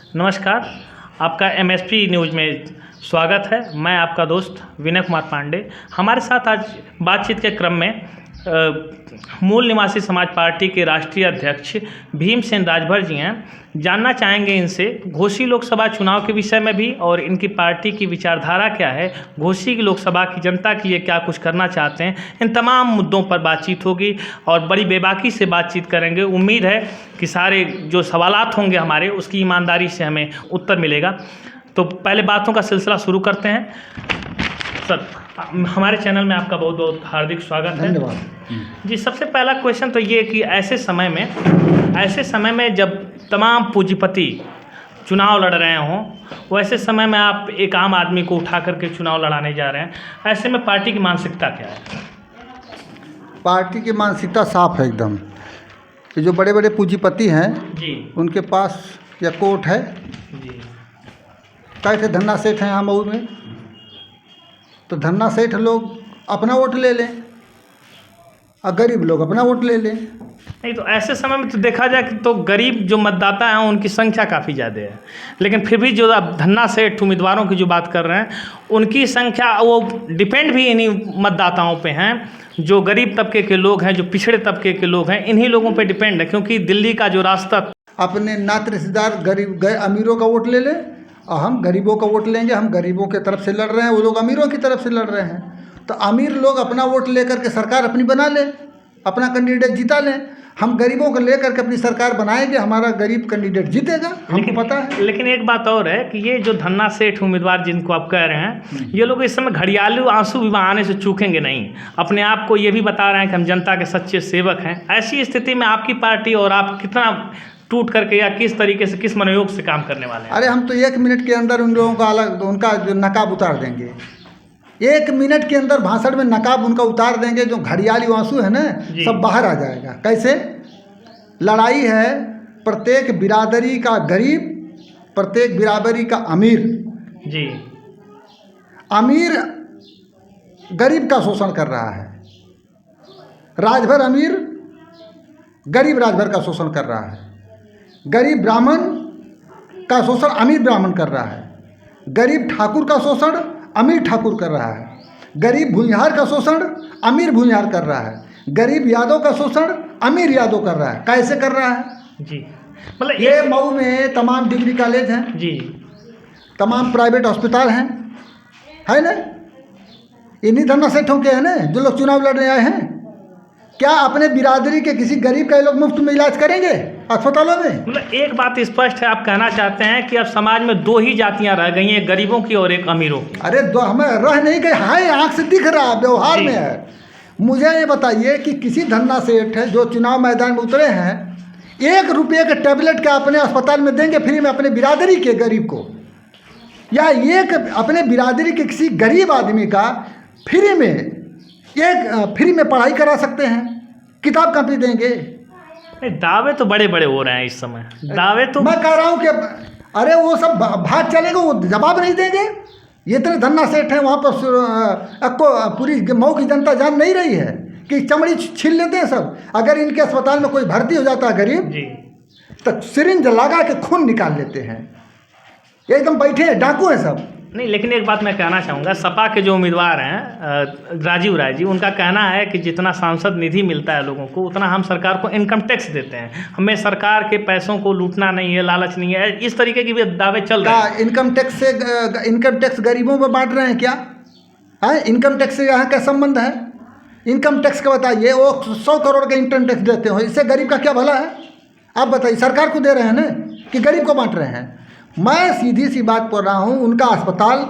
नमस्कार, आपका MSP news में स्वागत है। मैं आपका दोस्त विनय कुमार पांडे। हमारे साथ आज बातचीत के क्रम में मूल निवासी समाज पार्टी के राष्ट्रीय अध्यक्ष भीमसेन राजभर जी हैं। जानना चाहेंगे इनसे घोसी लोकसभा चुनाव के विषय में भी और इनकी पार्टी की विचारधारा क्या है, घोसी की लोकसभा की जनता के लिए क्या कुछ करना चाहते हैं। इन तमाम मुद्दों पर बातचीत होगी और बड़ी बेबाकी से बातचीत करेंगे। उम्मीद है कि सारे जो सवालात होंगे हमारे, उसकी ईमानदारी से हमें उत्तर मिलेगा। तो पहले बातों का सिलसिला शुरू करते हैं। सर, हमारे चैनल में आपका बहुत बहुत हार्दिक स्वागत है। धन्यवाद जी। सबसे पहला क्वेश्चन तो ये कि ऐसे समय में जब तमाम पूंजीपति चुनाव लड़ रहे हों, वैसे समय में आप एक आम आदमी को उठा करके चुनाव लड़ाने जा रहे हैं, ऐसे में पार्टी की मानसिकता क्या है? पार्टी की मानसिकता साफ है एकदम। ये जो बड़े बड़े पूंजीपति हैं जी, उनके पास या कोर्ट है, जी, कैसे धन्ना सेठ हैं यहाँ मऊ में, तो धन्ना सेठ लोग अपना वोट ले लें और गरीब लोग अपना वोट ले लें। नहीं तो ऐसे समय में तो देखा जाए तो गरीब जो मतदाता हैं उनकी संख्या काफ़ी ज़्यादा है, लेकिन फिर भी जो आप धन्ना सेठ उम्मीदवारों की जो बात कर रहे हैं, उनकी संख्या वो डिपेंड भी इन्हीं मतदाताओं पे हैं। जो गरीब तबके के लोग हैं, जो पिछड़े तबके के लोग हैं, इन्हीं लोगों पे डिपेंड है, क्योंकि दिल्ली का जो रास्ता अपने नात रिश्तेदार गरीब अमीरों का वोट ले लें और हम गरीबों का वोट लेंगे। हम गरीबों की तरफ से लड़ रहे हैं, वो लोग अमीरों की तरफ से लड़ रहे हैं। तो अमीर लोग अपना वोट लेकर के सरकार अपनी बना ले, अपना कैंडिडेट जीता लें। हम गरीबों को लेकर के अपनी सरकार बनाएंगे, हमारा गरीब कैंडिडेट जीतेगा, हमको पता है। लेकिन एक बात और है कि ये जो धन्ना सेठ उम्मीदवार जिनको आप कह रहे हैं, ये लोग इस समय घड़ियालू आंसू भी बहाने से चूकेंगे नहीं। अपने आप को ये भी बता रहे हैं कि हम जनता के सच्चे सेवक हैं। ऐसी स्थिति में आपकी पार्टी और आप कितना टूट करके या किस तरीके से, किस मनोयोग से काम करने वाले हैं? अरे हम तो 1 मिनट के अंदर उन लोगों का अलग उनका जो नकाब उतार देंगे। 1 मिनट के अंदर भाषण में नकाब उनका उतार देंगे। जो घड़ियाली आंसू है ना, सब बाहर आ जाएगा। कैसे? लड़ाई है प्रत्येक बिरादरी का गरीब, प्रत्येक बिरादरी का अमीर। जी। अमीर गरीब का शोषण कर रहा है, राजभर अमीर गरीब राजभर का शोषण कर रहा है, गरीब ब्राह्मण का शोषण अमीर ब्राह्मण कर रहा है, गरीब ठाकुर का शोषण अमीर ठाकुर कर रहा है, गरीब भूमिहार का शोषण अमीर भूमिहार कर रहा है, गरीब यादव का शोषण अमीर यादव कर रहा है। कैसे कर रहा है? जी, मतलब ये मऊ में तमाम डिग्री कॉलेज हैं, जी, तमाम प्राइवेट अस्पताल हैं, है ना? इन्हीं धन्ना सेठों के हैं ना जो लोग चुनाव लड़ने आए हैं। क्या अपने बिरादरी के किसी गरीब का ये लोग मुफ्त में इलाज करेंगे अस्पतालों में? मतलब एक बात स्पष्ट है, आप कहना चाहते हैं कि अब समाज में 2 ही जातियां रह गई हैं, एक गरीबों की और एक अमीरों की। अरे हमें रह नहीं गए, हाय आँख से दिख रहा है, व्यवहार में है। मुझे ये बताइए कि किसी धन्ना सेठ है जो चुनाव मैदान में उतरे हैं, 1 रुपये के टैबलेट का अपने अस्पताल में देंगे फ्री में अपने बिरादरी के गरीब को, या एक अपने बिरादरी के किसी गरीब आदमी का फ्री में पढ़ाई करा सकते हैं, किताब कॉपी देंगे? दावे तो बड़े बड़े हो रहे हैं इस समय। दावे तो मैं कह रहा हूँ कि अरे वो सब भाग चलेगा, वो जवाब नहीं देंगे। ये इतने धन्ना सेठ हैं वहाँ पर, आपको पूरी मऊ की जनता जान नहीं रही है कि चमड़ी छील लेते हैं सब। अगर इनके अस्पताल में कोई भर्ती हो जाता है गरीब जी, तो सिरिंज लगा के खून निकाल लेते हैं। एकदम बैठे हैं, डाकू हैं सब। नहीं, लेकिन एक बात मैं कहना चाहूँगा, सपा के जो उम्मीदवार हैं राजीव राय जी, उनका कहना है कि जितना सांसद निधि मिलता है लोगों को, उतना हम सरकार को इनकम टैक्स देते हैं, हमें सरकार के पैसों को लूटना नहीं है, लालच नहीं है। इस तरीके की भी दावे चल रहे हैं। इनकम टैक्स गरीबों में बांट रहे हैं क्या? है इनकम टैक्स से यहाँ का संबंध है? इनकम टैक्स का बताइए, वो 100 करोड़ का इनकम टैक्स देते हो, इससे गरीब का क्या भला है? आप बताइए, सरकार को दे रहे हैं ना कि गरीब को बांट रहे हैं? मैं सीधी सी बात कर रहा हूँ, उनका अस्पताल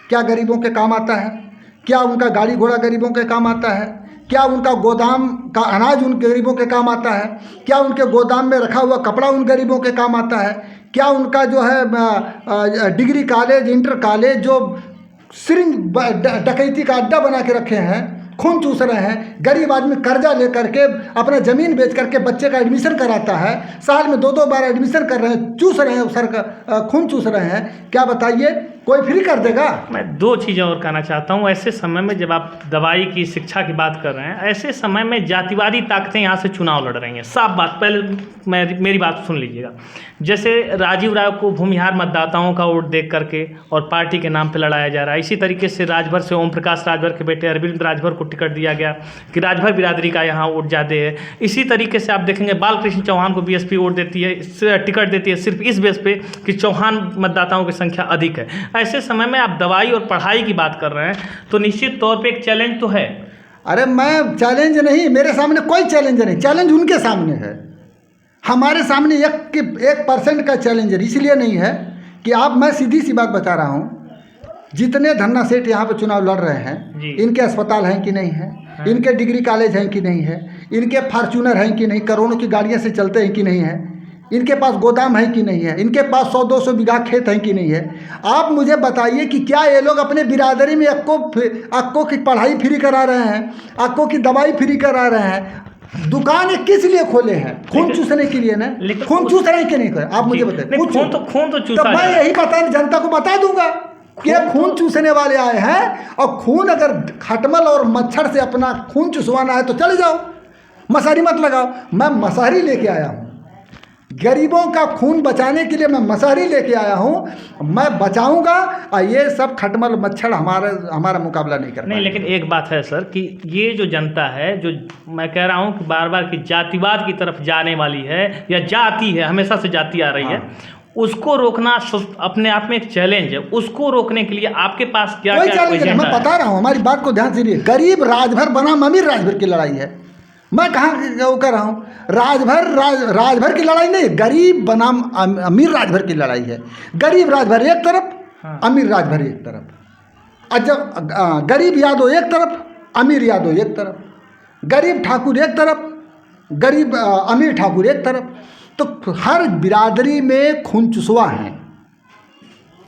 क्या गरीबों के काम आता है? क्या उनका गाड़ी घोड़ा गरीबों के काम आता है? क्या उनका गोदाम का अनाज उन गरीबों के काम आता है? क्या उनके गोदाम में रखा हुआ कपड़ा उन गरीबों के काम आता है? क्या उनका जो है डिग्री कॉलेज, इंटर कॉलेज जो सिरिंज डकैती का अड्डा बना के रखे हैं, खून चूस रहे हैं, गरीब आदमी कर्जा लेकर के अपना ज़मीन बेच करके बच्चे का एडमिशन कराता है, साल में 2-2 बार एडमिशन कर रहे हैं, चूस रहे हैं, खून चूस रहे हैं। क्या बताइए, कोई फ्री कर देगा? मैं दो चीज़ें और कहना चाहता हूँ। ऐसे समय में जब आप दवाई की, शिक्षा की बात कर रहे हैं, ऐसे समय में जातिवादी ताकतें यहाँ से चुनाव लड़ रही हैं। साफ बात, पहले मेरी बात सुन लीजिएगा। जैसे राजीव राय को भूमिहार मतदाताओं का वोट देख करके और पार्टी के नाम पे लड़ाया जा रहा है। इसी तरीके से राजभर से ओम प्रकाश राजभर के बेटे अरविंद राजभर को टिकट दिया गया कि राजभर बिरादरी का यहाँ वोट ज़्यादा है। इसी तरीके से आप देखेंगे बालकृष्ण चौहान को बीएसपी वोट देती है, टिकट देती है सिर्फ इस बेस पे कि चौहान मतदाताओं की संख्या अधिक है। ऐसे समय में आप दवाई और पढ़ाई की बात कर रहे हैं तो निश्चित तौर पे एक चैलेंज तो है। अरे मैं चैलेंज नहीं, मेरे सामने कोई चैलेंज नहीं, चैलेंज उनके सामने है। हमारे सामने 1% का चैलेंज है। इसलिए नहीं है कि मैं सीधी सी बात बता रहा हूँ, जितने धन्ना सेठ यहाँ पे चुनाव लड़ रहे हैं, इनके अस्पताल हैं कि नहीं है, इनके डिग्री कॉलेज हैं कि नहीं है, इनके फार्चूनर हैं कि नहीं, करोड़ों की गाड़ियाँ से चलते हैं कि नहीं है, इनके पास गोदाम है कि नहीं है, इनके पास 100-200 बीघा खेत है कि नहीं है। आप मुझे बताइए कि क्या ये लोग अपने बिरादरी में अक्को की पढ़ाई फ्री करा रहे हैं, अक्को की दवाई फ्री करा रहे हैं? दुकानें किस लिए खोले हैं? खून चूसने के लिए ना? खून चूस रहे हैं कि नहीं? आप मुझे बताइए। खून तो चूसा, तो मैं यही जनता को बता दूंगा कि खून चूसने वाले आए हैं, और खून अगर खटमल और मच्छर से अपना खून चूसवाना है तो चले जाओ, मसारी मत लगाओ। मैं मसारी लेके आया हूँ, गरीबों का खून बचाने के लिए मैं मसारी लेके आया हूँ। मैं बचाऊंगा, और ये सब खटमल मच्छर हमारा मुकाबला नहीं कर पाएंगे। नहीं, लेकिन एक बात है सर कि ये जो जनता है, जो मैं कह रहा हूँ कि बार बार कि जातिवाद की तरफ जाने वाली है या जाति है, हमेशा से जाति आ रही है, उसको रोकना अपने आप में एक चैलेंज है। उसको रोकने के लिए आपके पास क्या कोई चैलेंज नहीं, मैं बता रहा हूँ, हमारी बात को ध्यान से सुनिए। गरीब राजभर बनाम अमीर राजभर की लड़ाई है। मैं कहाँ वो कर रहा हूँ, राजभर की लड़ाई नहीं, गरीब बनाम अमीर राजभर की लड़ाई है। गरीब राजभर एक तरफ, अमीर राजभर एक तरफ। अच्छा, गरीब यादव एक तरफ, अमीर यादव एक तरफ, गरीब ठाकुर एक तरफ, गरीब अमीर ठाकुर एक तरफ। तो हर बिरादरी में खून चूसवा हैं,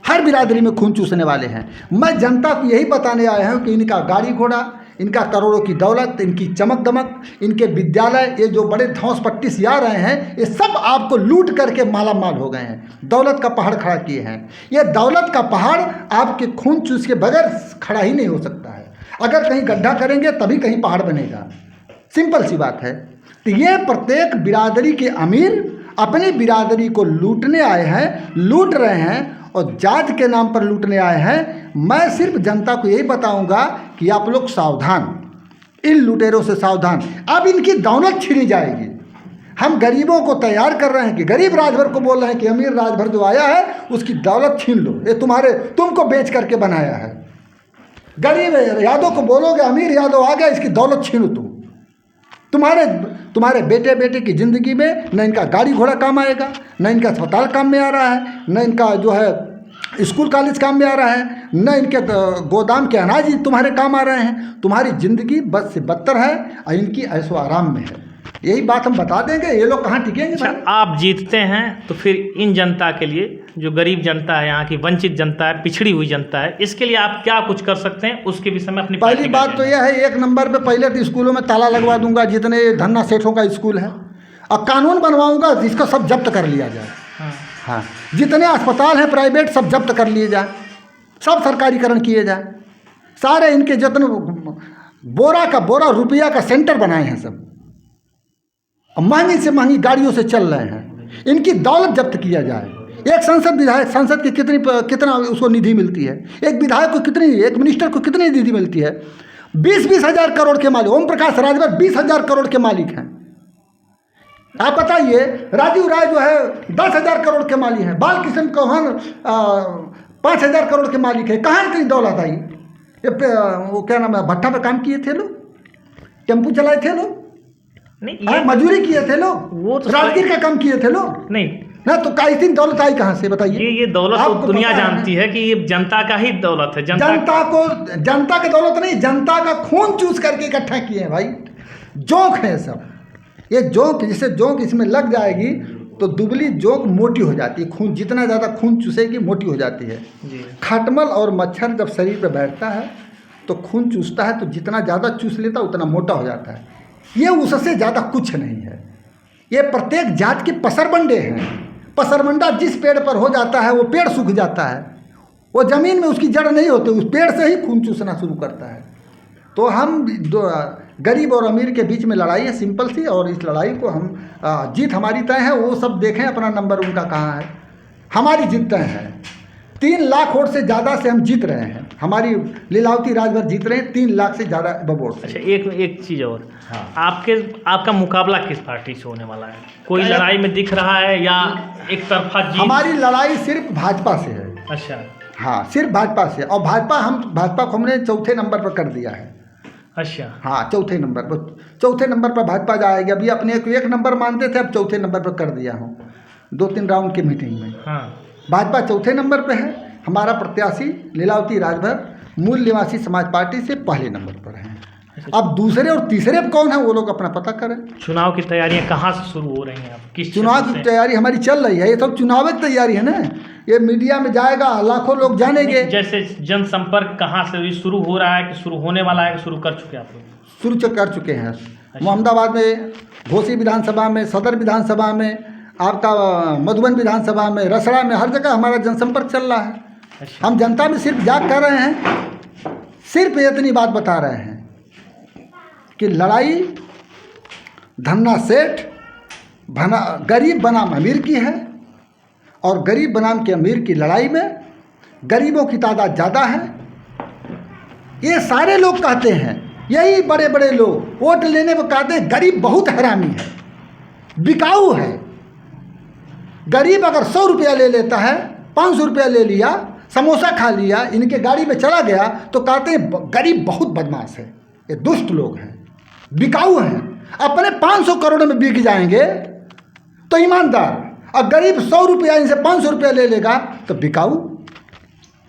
हर बिरादरी में खून चूसने वाले हैं। मैं जनता को यही बताने आया हूँ कि इनका गाड़ी घोड़ा, इनका करोड़ों की दौलत, इनकी चमक दमक, इनके विद्यालय, ये जो बड़े धौंस पट्टी से आ रहे हैं, ये सब आपको लूट करके माला माल हो गए हैं, दौलत का पहाड़ खड़ा किए हैं। ये दौलत का पहाड़ आपके खून चूस के बगैर खड़ा ही नहीं हो सकता है। अगर कहीं गड्ढा करेंगे तभी कहीं पहाड़ बनेगा, सिंपल सी बात है। तो ये प्रत्येक बिरादरी के अमीर अपनी बिरादरी को लूटने आए हैं, लूट रहे हैं, और जात के नाम पर लूटने आए हैं। मैं सिर्फ जनता को यही बताऊंगा कि आप लोग सावधान, इन लुटेरों से सावधान। अब इनकी दौलत छीनी जाएगी। हम गरीबों को तैयार कर रहे हैं कि गरीब राजभर को बोल रहे हैं कि अमीर राजभर जो आया है उसकी दौलत छीन लो, ये तुमको बेच करके बनाया है। गरीब यादव को बोलोगे अमीर यादव आ गया, इसकी दौलत छीनो तुम। तुम्हारे बेटे की ज़िंदगी में न इनका गाड़ी घोड़ा काम आएगा, न इनका अस्पताल काम में आ रहा है, न इनका जो है स्कूल कॉलेज काम में आ रहा है, न इनके गोदाम के अनाज तुम्हारे काम आ रहे हैं। तुम्हारी ज़िंदगी बद से बदतर है और इनकी ऐशो आराम में है। यही बात हम बता देंगे, ये लोग कहाँ टिकेंगे। अच्छा, आप जीतते हैं तो फिर इन जनता के लिए, जो गरीब जनता है, यहाँ की वंचित जनता है, पिछड़ी हुई जनता है, इसके लिए आप क्या कुछ कर सकते हैं, उसके विषय में अपनी पहली बात तो यह है, 1 नंबर पे पहले तो स्कूलों में ताला लगवा दूंगा, जितने धन्ना सेठों का स्कूल है, और कानून बनवाऊंगा जिसका सब जब्त कर लिया जाए। हाँ, जितने अस्पताल हैं प्राइवेट सब जब्त कर लिए जाए, सब सरकारीकरण किए जाए। सारे इनके जितने बोरा का बोरा रुपया का सेंटर बनाए हैं सब, महंगी से महंगी गाड़ियों से चल रहे हैं। इनकी दौलत जब्त किया जाए। एक संसद की कितना उसको निधि मिलती है, एक विधायक को कितनी, एक मिनिस्टर को कितनी निधि मिलती है। 20-20 हज़ार करोड़ के मालिक ओम प्रकाश राजभर 20,000 करोड़ के मालिक हैं। आप बताइए, राजीव राय जो है 10,000 करोड़ के मालिक हैं, बालकृष्ण चौहान 5,000 करोड़ के मालिक है। कहाँ इतनी दौलत आई? वो क्या नाम है, भट्टा पर काम किए थे लोग, टेम्पू चलाए थे लोग, नहीं मजदूरी किए थे लोग, वो तो राजगीर का काम किए थे लोग, नहीं ना। तो इतनी दौलत आई कहाँ से बताइए? ये दौलत तो दुनिया जानती है कि ये जनता का ही दौलत है। जनता की दौलत नहीं, जनता का खून चूस करके इकट्ठा किए हैं भाई। जोंक है सब, ये जोंक, जिससे जोंक इसमें लग जाएगी तो दुबली जोंक मोटी हो जाती है। खून जितना ज़्यादा खून चूसेगी मोटी हो जाती है। खटमल और मच्छर जब शरीर पर बैठता है तो खून चूसता है, तो जितना ज़्यादा चूस लेता है उतना मोटा हो जाता है। ये उससे ज़्यादा कुछ नहीं है। ये प्रत्येक जात के पसरमंडे हैं। पसरमंडा जिस पेड़ पर हो जाता है वो पेड़ सूख जाता है, वो ज़मीन में उसकी जड़ नहीं होती, उस पेड़ से ही खून चूसना शुरू करता है। तो हम गरीब और अमीर के बीच में लड़ाई है सिंपल सी, और इस लड़ाई को हम जीत हमारी तय है। वो सब देखें अपना नंबर उनका कहाँ है, हमारी जीत तय है। 3 लाख वोट से ज़्यादा से हम जीत रहे हैं, हमारी लीलावती राजभर जीत रहे हैं 3 लाख से ज़्यादा वोट से। अच्छा, एक चीज़ और, हाँ। आपका मुकाबला किस पार्टी से होने वाला है? कोई लड़ाई में दिख रहा है या एक तरफा जीत? हमारी लड़ाई सिर्फ भाजपा से है। अच्छा, हाँ, सिर्फ भाजपा से। और भाजपा को हमने चौथे नंबर पर कर दिया है। अच्छा, हाँ, चौथे नंबर पर भाजपा जाएगी। अभी अपने को 1 नंबर मानते थे, अब चौथे नंबर पर कर दिया हूँ 2-3 राउंड की मीटिंग में। हाँ, भाजपा चौथे नंबर पे है। हमारा प्रत्याशी लीलावती राजभर मूल निवासी समाज पार्टी से पहले नंबर पर है। अब दूसरे और तीसरे अब कौन है वो लोग अपना पता करें। चुनाव की तैयारियां कहाँ से शुरू हो रही हैं? आप किस चुनाव क्षेत्र की से? तैयारी हमारी चल रही है। ये सब चुनाव की तैयारी है ना, ये मीडिया में जाएगा, लाखों लोग जानेंगे। जैसे जनसंपर्क कहाँ से शुरू हो रहा है, कि शुरू होने वाला है, कि शुरू कर चुके हैं आप लोग? शुरू कर चुके हैं। मोहम्मदाबाद में, घोसी विधानसभा में, सदर विधानसभा में, आपका मधुबन विधानसभा में, रसड़ा में, हर जगह हमारा जनसंपर्क चल रहा है। अच्छा, हम जनता में सिर्फ जाग कर रहे हैं, सिर्फ इतनी बात बता रहे हैं कि लड़ाई धन्ना सेठ गरीब बनाम अमीर की है, और गरीब बनाम के अमीर की लड़ाई में गरीबों की तादाद ज़्यादा है। ये सारे लोग कहते हैं, यही बड़े बड़े लोग वोट लेने में कहते हैं गरीब बहुत हरामी है, बिकाऊ है। गरीब अगर 100 रुपया ले लेता है, 500 रुपया ले लिया, समोसा खा लिया, इनके गाड़ी में चला गया, तो कहते हैं गरीब बहुत बदमाश है, ये दुष्ट लोग हैं, बिकाऊ हैं। अपने 500 करोड़ में बिक जाएंगे तो ईमानदार, और गरीब 100 रुपया इनसे 500 रुपया ले लेगा तो बिकाऊ।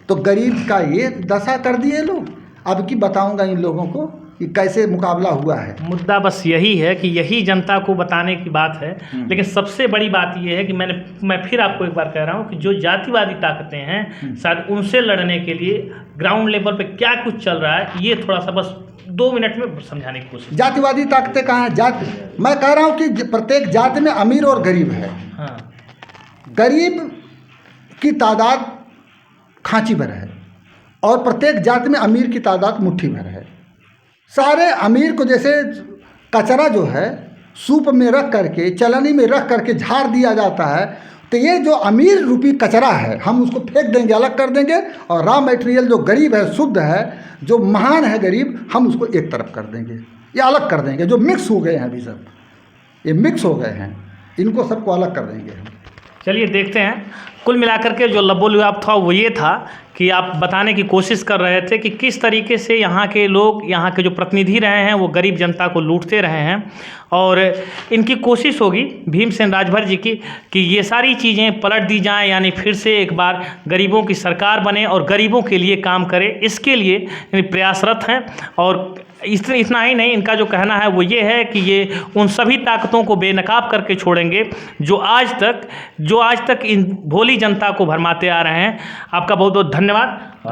तो गरीब का ये दशा कर दिए लोग। अब की बताऊंगा इन लोगों को कि कैसे मुकाबला हुआ है। मुद्दा बस यही है कि यही जनता को बताने की बात है। लेकिन सबसे बड़ी बात यह है कि मैं फिर आपको एक बार कह रहा हूँ कि जो जातिवादी ताकतें हैं, शायद उनसे लड़ने के लिए ग्राउंड लेवल पे क्या कुछ चल रहा है, ये थोड़ा सा बस 2 मिनट में समझाने की कोशिश। जातिवादी ताकतें कहाँ हैं? मैं कह रहा हूँ कि प्रत्येक जाति में अमीर और गरीब है। हाँ, गरीब की तादाद खांची भर है, और प्रत्येक जाति में अमीर की तादाद मुट्ठी भर है। सारे अमीर को जैसे कचरा जो है सूप में रख करके, चलनी में रख करके झाड़ दिया जाता है, तो ये जो अमीर रूपी कचरा है हम उसको फेंक देंगे, अलग कर देंगे, और रॉ मटेरियल जो गरीब है, शुद्ध है, जो महान है गरीब, हम उसको एक तरफ कर देंगे, ये अलग कर देंगे। जो मिक्स हो गए हैं अभी सब, ये मिक्स हो गए हैं, इनको सबको अलग कर देंगे हम। चलिए देखते हैं। कुल मिलाकर के जो लबोलुआब था वो ये था कि आप बताने की कोशिश कर रहे थे कि किस तरीके से यहाँ के लोग, यहाँ के जो प्रतिनिधि रहे हैं, वो गरीब जनता को लूटते रहे हैं। और इनकी कोशिश होगी भीमसेन राजभर जी की कि ये सारी चीज़ें पलट दी जाएं, यानी फिर से एक बार गरीबों की सरकार बने और गरीबों के लिए काम करे, इसके लिए प्रयासरत हैं। और इतना ही नहीं, इनका जो कहना है वो ये है कि ये उन सभी ताकतों को बेनकाब करके छोड़ेंगे जो आज तक इन भोली जनता को भरमाते आ रहे हैं। आपका बहुत बहुत धन्यवाद।